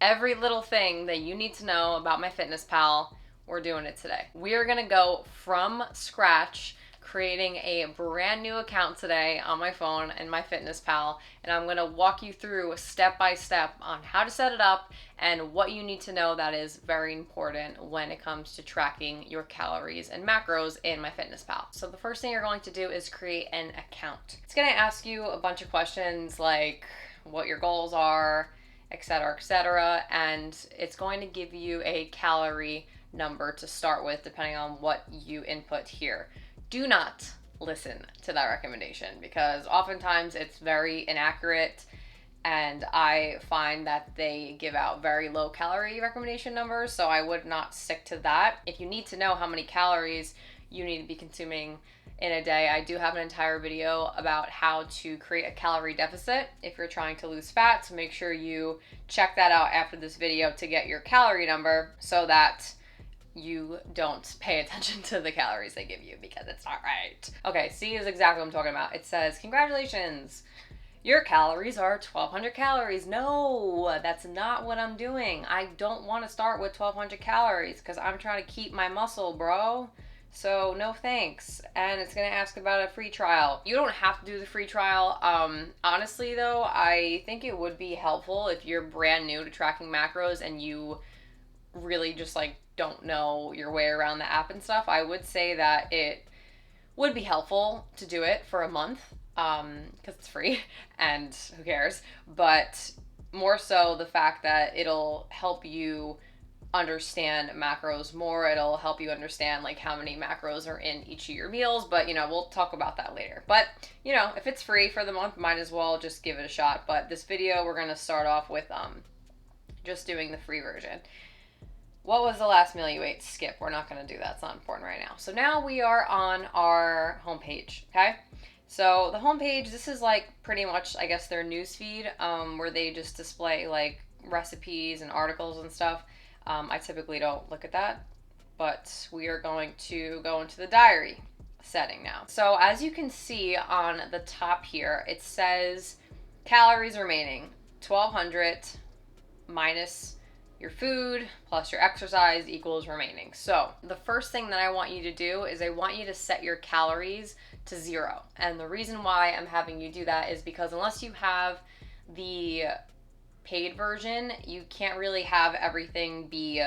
Every little thing that you need to know about MyFitnessPal, we're doing it today. We are gonna go from scratch, creating a brand new account today on my phone in MyFitnessPal, and I'm gonna walk you through step by step on how to set it up and what you need to know that is very important when it comes to tracking your calories and macros in MyFitnessPal. So the first thing you're going to do is create an account. It's gonna ask you a bunch of questions like what your goals are, etc., etc., and it's going to give you a calorie number to start with depending on what you input here. Do not listen to that recommendation because oftentimes it's very inaccurate, and I find that they give out very low calorie recommendation numbers, so I would not stick to that. If you need to know how many calories you need to be consuming in a day, I do have an entire video about how to create a calorie deficit if you're trying to lose fat, so make sure you check that out after this video to get your calorie number so that you don't pay attention to the calories they give you because it's not right. Okay, C is exactly what I'm talking about. It says, congratulations, your calories are 1,200 calories. No, that's not what I'm doing. I don't want to start with 1,200 calories because I'm trying to keep my muscle, bro. So no thanks. And it's going to ask about a free trial. You don't have to do the free trial. Honestly though, I think it would be helpful if you're brand new to tracking macros and you really just like don't know your way around the app and stuff. I would say that it would be helpful to do it for a month because it's free and who cares, but more so the fact that it'll help you understand macros more. It'll help you understand like how many macros are in each of your meals, but we'll talk about that later. But if it's free for the month, might as well just give it a shot. But this video we're going to start off with just doing the free version. What was the last meal you ate? Skip. We're not going to do that. It's not important right now. So now we are on our homepage, okay? So the homepage, this is like pretty much, I guess, their news feed where they just display like recipes and articles and stuff. I typically don't look at that, but we are going to go into the diary setting now. So as you can see on the top here, it says calories remaining, 1,200 minus your food plus your exercise equals remaining. So the first thing that I want you to do is I want you to set your calories to 0. And the reason why I'm having you do that is because unless you have the paid version, you can't really have everything be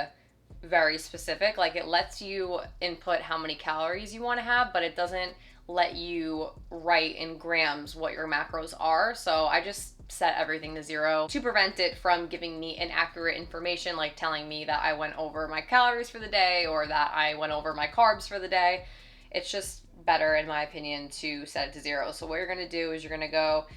very specific. Like it lets you input how many calories you want to have, but it doesn't let you write in grams what your macros are. So I just set everything to 0 to prevent it from giving me inaccurate information, like telling me that I went over my calories for the day or that I went over my carbs for the day. It's just better, in my opinion, to set it to 0. So what you're going to do is you're going to go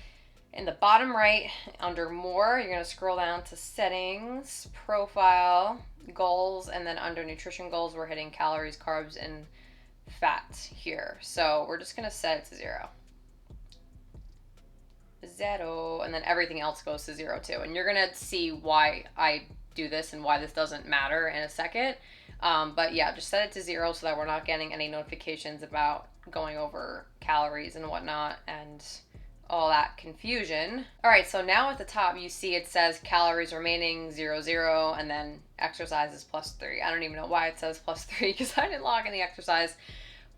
in the bottom right under more, you're going to scroll down to settings, profile, goals, and then under nutrition goals, we're hitting calories, carbs, and fat here. So we're just going to set it to 0. 0, and then everything else goes to 0 too. And you're going to see why I do this and why this doesn't matter in a second. But yeah, just set it to 0 so that we're not getting any notifications about going over calories and whatnot and all that confusion. All right, so now at the top you see it says calories remaining 0, 0, and then exercise is +3. I don't even know why it says +3 because I didn't log any exercise.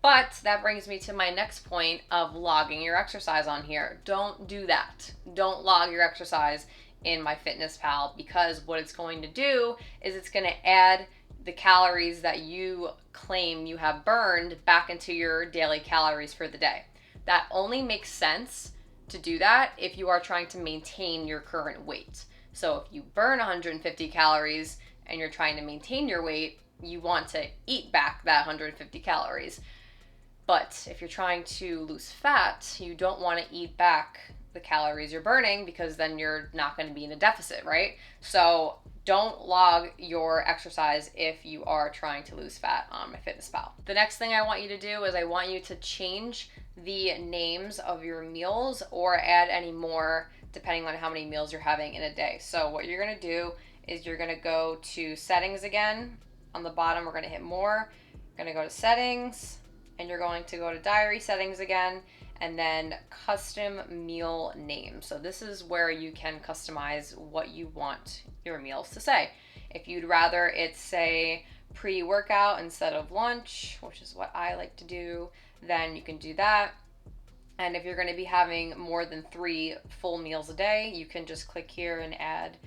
But that brings me to my next point of logging your exercise on here. Don't do that. Don't log your exercise in MyFitnessPal because what it's going to do is it's going to add the calories that you claim you have burned back into your daily calories for the day. That only makes sense to do that if you are trying to maintain your current weight. So if you burn 150 calories and you're trying to maintain your weight, you want to eat back that 150 calories. But if you're trying to lose fat, you don't want to eat back the calories you're burning because then you're not going to be in a deficit, right? So don't log your exercise if you are trying to lose fat on MyFitnessPal. The next thing I want you to do is I want you to change the names of your meals or add any more depending on how many meals you're having in a day. So what you're going to do is you're going to go to settings again. On the bottom, we're going to hit more. You're going to go to settings, and you're going to go to diary settings again, and then custom meal name. So this is where you can customize what you want your meals to say. If you'd rather it say pre-workout instead of lunch, which is what I like to do, then you can do that. And if you're going to be having more than 3 full meals a day, you can just click here and add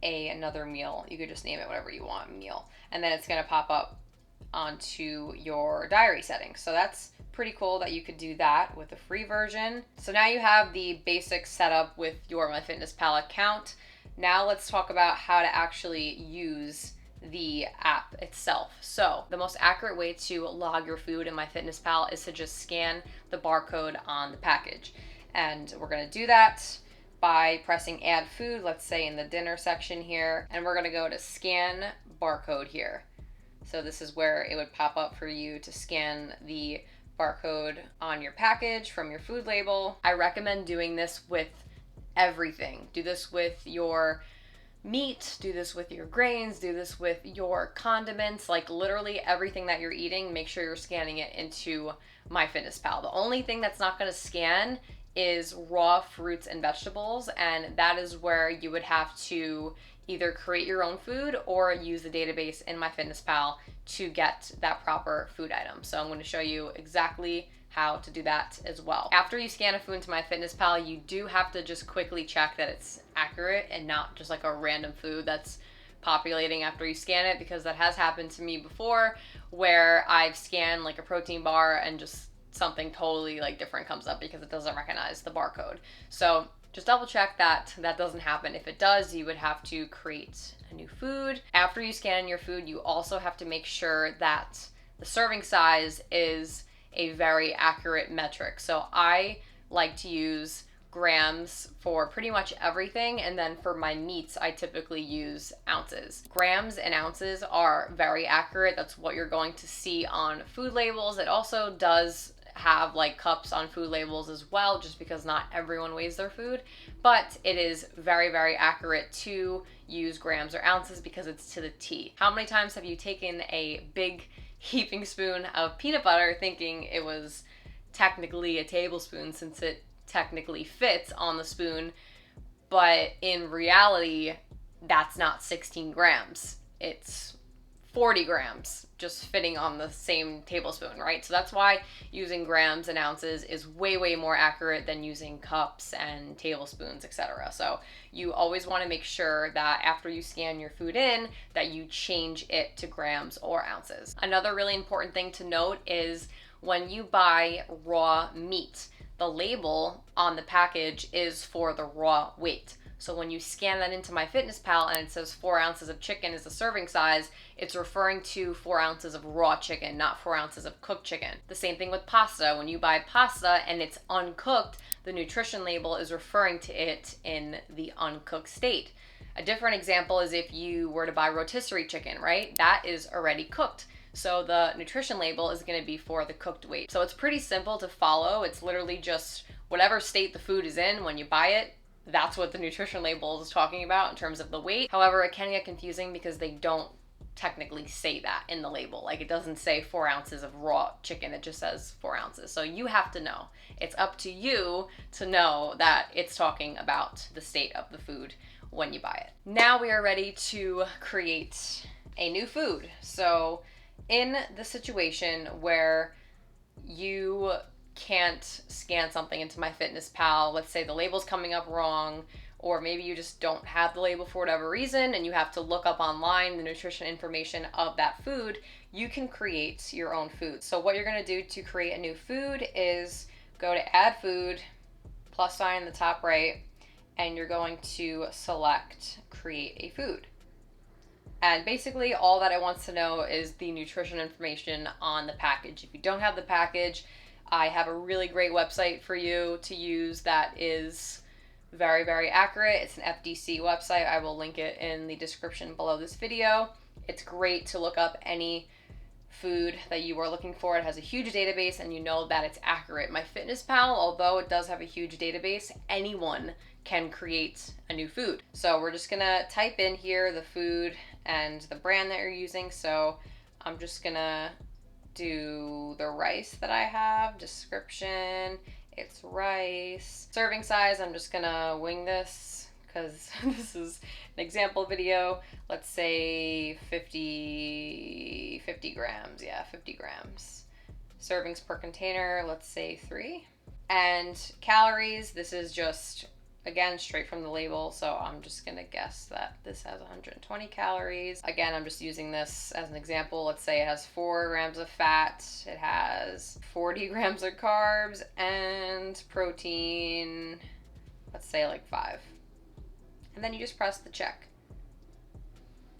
another meal. You could just name it whatever you want, meal. And then it's going to pop up onto your diary settings. So that's pretty cool that you could do that with a free version. So now you have the basic setup with your MyFitnessPal account. Now let's talk about how to actually use the app itself. So the most accurate way to log your food in MyFitnessPal is to just scan the barcode on the package. And we're going to do that by pressing add food, let's say in the dinner section here, and we're going to go to scan barcode here. So this is where it would pop up for you to scan the barcode on your package from your food label. I recommend doing this with everything. Do this with your meat, do this with your grains, do this with your condiments, like literally everything that you're eating, make sure you're scanning it into MyFitnessPal. The only thing that's not going to scan is raw fruits and vegetables, and that is where you would have to either create your own food or use the database in MyFitnessPal to get that proper food item. So I'm going to show you exactly how to do that as well. After you scan a food into MyFitnessPal, you do have to just quickly check that it's accurate and not just like a random food that's populating after you scan it, because that has happened to me before where I've scanned like a protein bar and just something totally like different comes up because it doesn't recognize the barcode. So just double check that that doesn't happen. If it does, you would have to create a new food. After you scan your food, you also have to make sure that the serving size is a very accurate metric. So I like to use grams for pretty much everything, and then for my meats I typically use ounces. Grams and ounces are very accurate. That's what you're going to see on food labels. It also does have like cups on food labels as well, just because not everyone weighs their food, but it is very, very accurate to use grams or ounces because it's to the T. How many times have you taken a big heaping spoon of peanut butter thinking it was technically a tablespoon since it technically fits on the spoon, but in reality that's not 16 grams, it's 40 grams just fitting on the same tablespoon, right? So that's why using grams and ounces is way, way more accurate than using cups and tablespoons, etc. So you always want to make sure that after you scan your food in, that you change it to grams or ounces. Another really important thing to note is when you buy raw meat, the label on the package is for the raw weight. So when you scan that into MyFitnessPal and it says 4 ounces of chicken is the serving size, it's referring to 4 ounces of raw chicken, not 4 ounces of cooked chicken. The same thing with pasta. When you buy pasta and it's uncooked, the nutrition label is referring to it in the uncooked state. A different example is if you were to buy rotisserie chicken, right? That is already cooked. So the nutrition label is going to be for the cooked weight. So it's pretty simple to follow. It's literally just whatever state the food is in when you buy it, that's what the nutrition label is talking about in terms of the weight. However, it can get confusing because they don't technically say that in the label. Like it doesn't say 4 ounces of raw chicken, it just says 4 ounces. So you have to know. It's up to you to know that it's talking about the state of the food when you buy it. Now we are ready to create a new food. So in the situation where you can't scan something into MyFitnessPal, let's say the label's coming up wrong, or maybe you just don't have the label for whatever reason and you have to look up online the nutrition information of that food, you can create your own food. So what you're going to do to create a new food is go to add food, plus sign in the top right, and you're going to select create a food. And basically all that it wants to know is the nutrition information on the package. If you don't have the package, I have a really great website for you to use that is very, very accurate. It's an FDC website. I will link it in the description below this video. It's great to look up any food that you are looking for. It has a huge database and you know that it's accurate. MyFitnessPal, although it does have a huge database, anyone can create a new food. So we're just gonna type in here the food and the brand that you're using. So I'm just gonna do the rice that I have, description, It's rice. Serving size, I'm just gonna wing this because this is an example video. Let's say 50 grams. Yeah, 50 grams. Servings per container, let's say 3. And calories, this is just, again, straight from the label, so I'm just gonna guess that this has 120 calories. Again, I'm just using this as an example. Let's say it has 4 grams of fat, it has 40 grams of carbs, and protein, let's say like 5. And then you just press the check.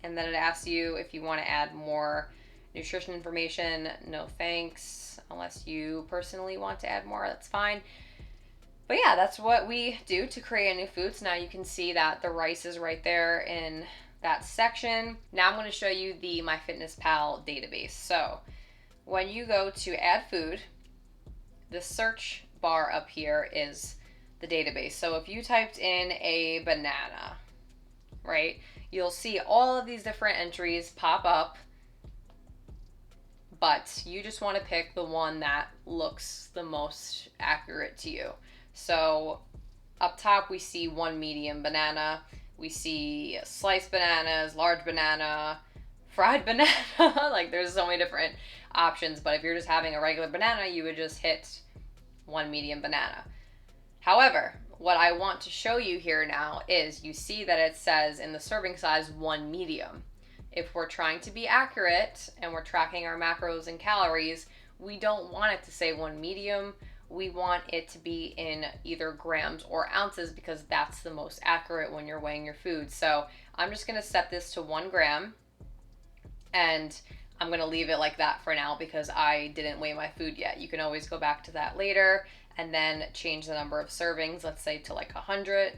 And then it asks you if you want to add more nutrition information. No thanks. Unless you personally want to add more, that's fine. But yeah, that's what we do to create a new food. So now you can see that the rice is right there in that section. Now I'm going to show you the MyFitnessPal database. So when you go to add food, the search bar up here is the database. So if you typed in a banana, right, you'll see all of these different entries pop up, but you just want to pick the one that looks the most accurate to you. So up top we see 1 medium banana, we see sliced bananas, large banana, fried banana, like there's so many different options, but if you're just having a regular banana, you would just hit 1 medium banana. However, what I want to show you here now is you see that it says in the serving size 1 medium. If we're trying to be accurate and we're tracking our macros and calories, we don't want it to say 1 medium. We want it to be in either grams or ounces because that's the most accurate when you're weighing your food. So I'm just going to set this to 1 gram and I'm going to leave it like that for now because I didn't weigh my food yet. You can always go back to that later and then change the number of servings, let's say to like 100,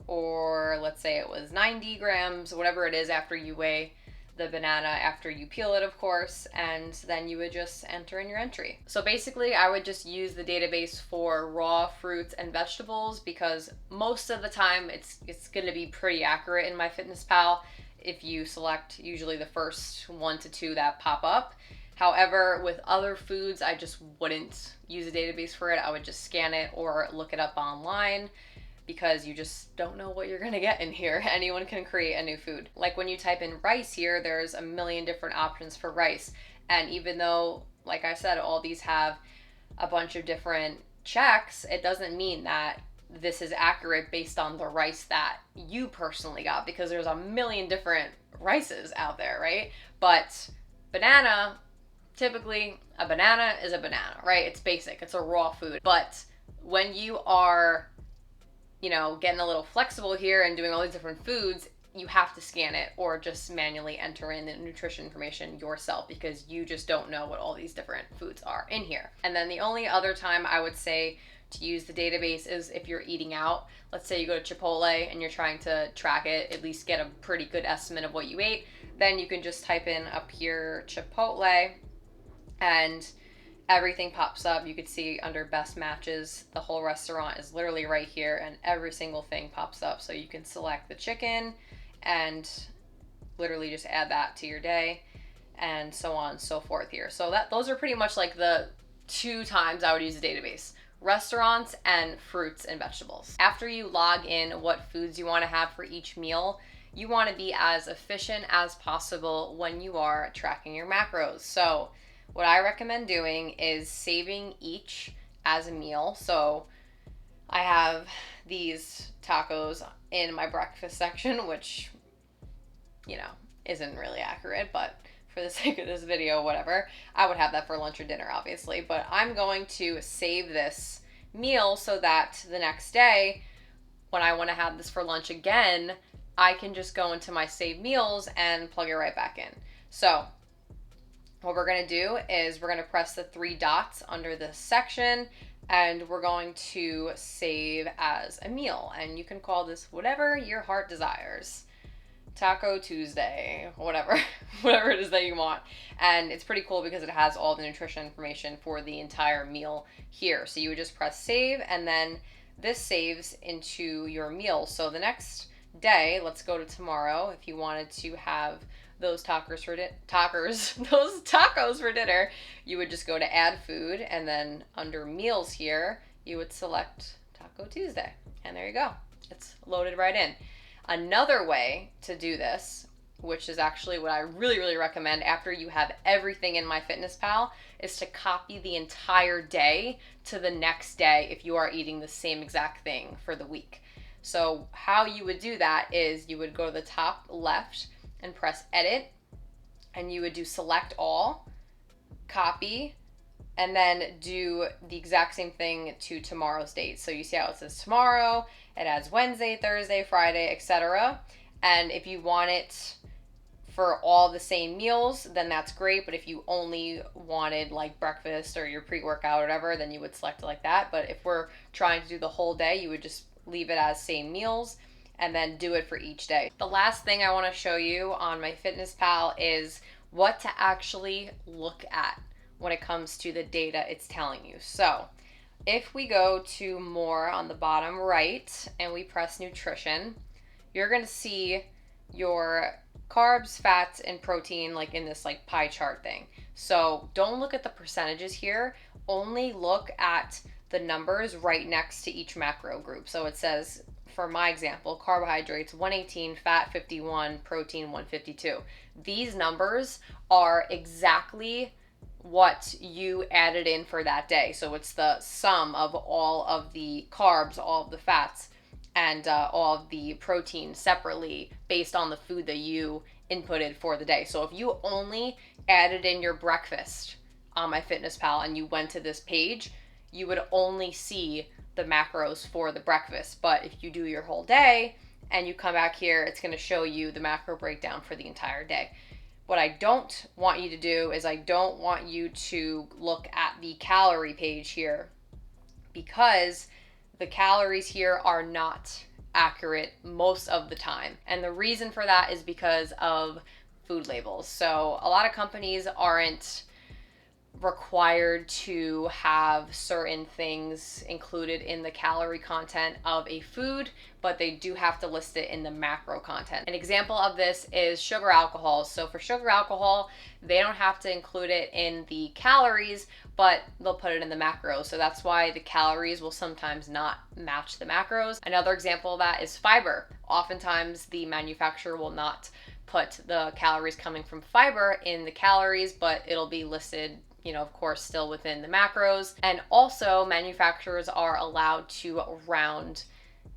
or let's say it was 90 grams, whatever it is after you weigh the banana, after you peel it, of course, and then you would just enter in your entry. So basically, I would just use the database for raw fruits and vegetables because most of the time it's going to be pretty accurate in MyFitnessPal if you select usually the first 1 to 2 that pop up. However, with other foods, I just wouldn't use a database for it. I would just scan it or look it up online because you just don't know what you're gonna get in here. Anyone can create a new food. Like when you type in rice here, there's a million different options for rice. And even though, like I said, all these have a bunch of different checks, it doesn't mean that this is accurate based on the rice that you personally got because there's a million different rices out there, right? But banana, typically a banana is a banana, right? It's basic, it's a raw food. But when you are getting a little flexible here and doing all these different foods, you have to scan it or just manually enter in the nutrition information yourself because you just don't know what all these different foods are in here. And then the only other time I would say to use the database is if you're eating out. Let's say you go to Chipotle and you're trying to track it, at least get a pretty good estimate of what you ate. Then you can just type in up here Chipotle and everything pops up. You could see under best matches, the whole restaurant is literally right here and every single thing pops up. So you can select the chicken and literally just add that to your day and so on and so forth here. So those are pretty much like the 2 times I would use the database: restaurants and fruits and vegetables. After you log in what foods you want to have for each meal, you want to be as efficient as possible when you are tracking your macros. So what I recommend doing is saving each as a meal. So I have these tacos in my breakfast section, which, isn't really accurate, but for the sake of this video, whatever. I would have that for lunch or dinner, obviously, but I'm going to save this meal so that the next day, when I want to have this for lunch again, I can just go into my saved meals and plug it right back in. So what we're going to do is we're going to press the 3 dots under this section and we're going to save as a meal. And you can call this whatever your heart desires. Taco Tuesday, whatever it is that you want. And it's pretty cool because it has all the nutrition information for the entire meal here. So you would just press save and then this saves into your meal. So the next day, let's go to tomorrow, if you wanted to have those tacos for dinner, you would just go to add food and then under meals here, you would select Taco Tuesday. And there you go. It's loaded right in. Another way to do this, which is actually what I really, really recommend after you have everything in MyFitnessPal, is to copy the entire day to the next day if you are eating the same exact thing for the week. So how you would do that is you would go to the top left and press edit, and you would do select all, copy, and then do the exact same thing to tomorrow's date. So you see how it says tomorrow, it has Wednesday, Thursday, Friday, etc. And if you want it for all the same meals, then that's great. But if you only wanted like breakfast or your pre-workout or whatever, then you would select it like that. But if we're trying to do the whole day, you would just leave it as same meals and then do it for each day. The last thing I want to show you on MyFitnessPal is what to actually look at when it comes to the data it's telling you. So if we go to more on the bottom right and we press nutrition, you're going to see your carbs, fats, and protein like in this like pie chart thing. So don't look at the percentages here, only look at the numbers right next to each macro group. So it says, for my example, carbohydrates 118, fat 51, protein 152. These numbers are exactly what you added in for that day. So it's the sum of all of the carbs, all of the fats, and all of the protein separately based on the food that you inputted for the day. So if you only added in your breakfast on MyFitnessPal and you went to this page, you would only see the macros for the breakfast. But if you do your whole day and you come back here, it's going to show you the macro breakdown for the entire day. What I don't want you to do is I don't want you to look at the calorie page here, because the calories here are not accurate most of the time. And the reason for that is because of food labels. So a lot of companies aren't required to have certain things included in the calorie content of a food, but they do have to list it in the macro content. An example of this is sugar alcohol. So for sugar alcohol, they don't have to include it in the calories, but they'll put it in the macros. So that's why the calories will sometimes not match the macros. Another example of that is fiber. Oftentimes the manufacturer will not put the calories coming from fiber in the calories, but it'll be listed, of course, still within the macros. And also manufacturers are allowed to round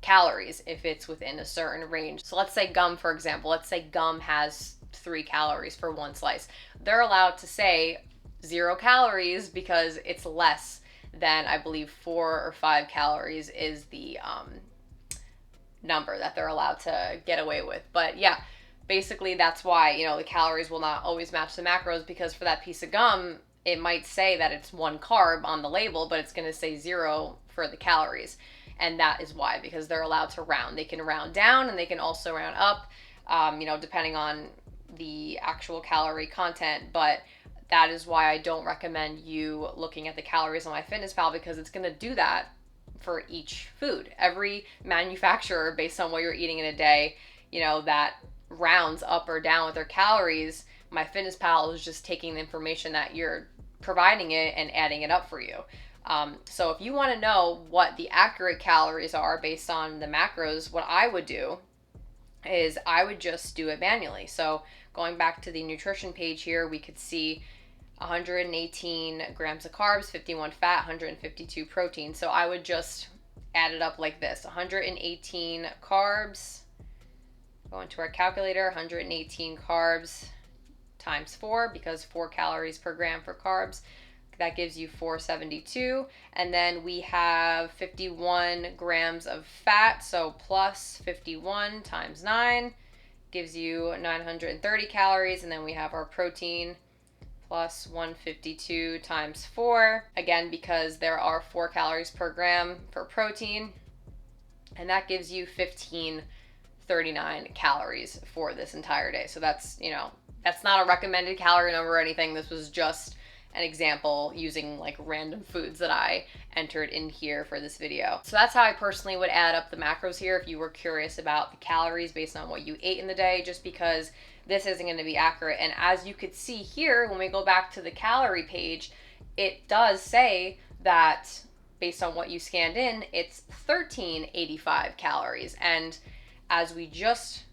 calories if it's within a certain range. So let's say gum, for example, let's say gum has 3 calories for one slice. They're allowed to say 0 calories because it's less than, I believe, 4 or 5 calories is the number that they're allowed to get away with. But yeah, basically that's why, the calories will not always match the macros, because for that piece of gum, it might say that it's 1 carb on the label, but it's going to say 0 for the calories. And that is why, because they're allowed to round. They can round down and they can also round up, depending on the actual calorie content. But that is why I don't recommend you looking at the calories on MyFitnessPal, because it's going to do that for each food. Every manufacturer, based on what you're eating in a day, that rounds up or down with their calories, MyFitnessPal is just taking the information that you're providing it and adding it up for you. So if you want to know what the accurate calories are based on the macros, what I would do is I would just do it manually. So going back to the nutrition page here, we could see 118 grams of carbs, 51 fat, 152 protein. So I would just add it up like this: 118 carbs, go into our calculator, 118 carbs times 4, because 4 calories per gram for carbs. That gives you 472. And then we have 51 grams of fat, so plus 51 times 9 gives you 930 calories. And then we have our protein plus 152 times 4, again, because there are 4 calories per gram for protein, and that gives you 1539 calories for this entire day. So that's, that's not a recommended calorie number or anything. This was just an example using like random foods that I entered in here for this video. So that's how I personally would add up the macros here if you were curious about the calories based on what you ate in the day, just because this isn't going to be accurate. And as you could see here, when we go back to the calorie page, it does say that based on what you scanned in, it's 1385 calories. And as we just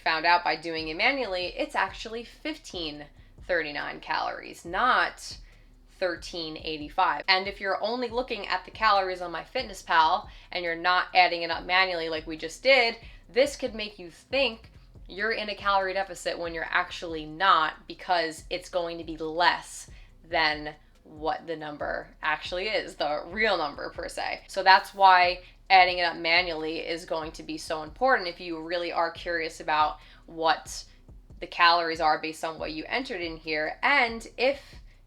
found out by doing it manually, it's actually 1539 calories, not 1385. And if you're only looking at the calories on MyFitnessPal and you're not adding it up manually like we just did, this could make you think you're in a calorie deficit when you're actually not, because it's going to be less than what the number actually is, the real number per se. So that's why adding it up manually is going to be so important if you really are curious about what the calories are based on what you entered in here. And if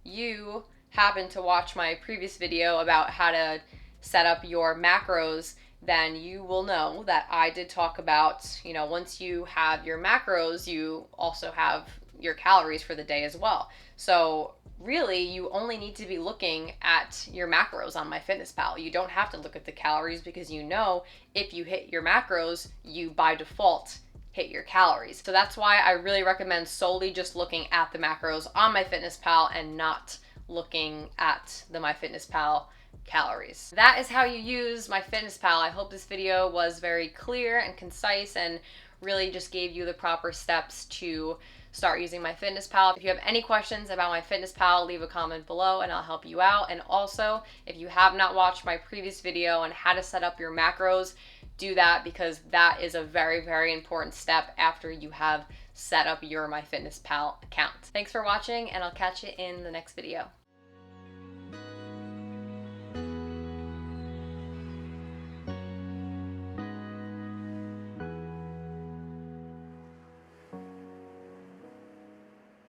you happen to watch my previous video about how to set up your macros, then you will know that I did talk about, once you have your macros, you also have your calories for the day as well. So really, you only need to be looking at your macros on MyFitnessPal. You don't have to look at the calories, because if you hit your macros, you by default hit your calories. So that's why I really recommend solely just looking at the macros on MyFitnessPal and not looking at the MyFitnessPal calories. That is how you use MyFitnessPal. I hope this video was very clear and concise and really just gave you the proper steps to start using MyFitnessPal. If you have any questions about MyFitnessPal, leave a comment below and I'll help you out. And also, if you have not watched my previous video on how to set up your macros, do that, because that is a very, very important step after you have set up your MyFitnessPal account. Thanks for watching, and I'll catch you in the next video.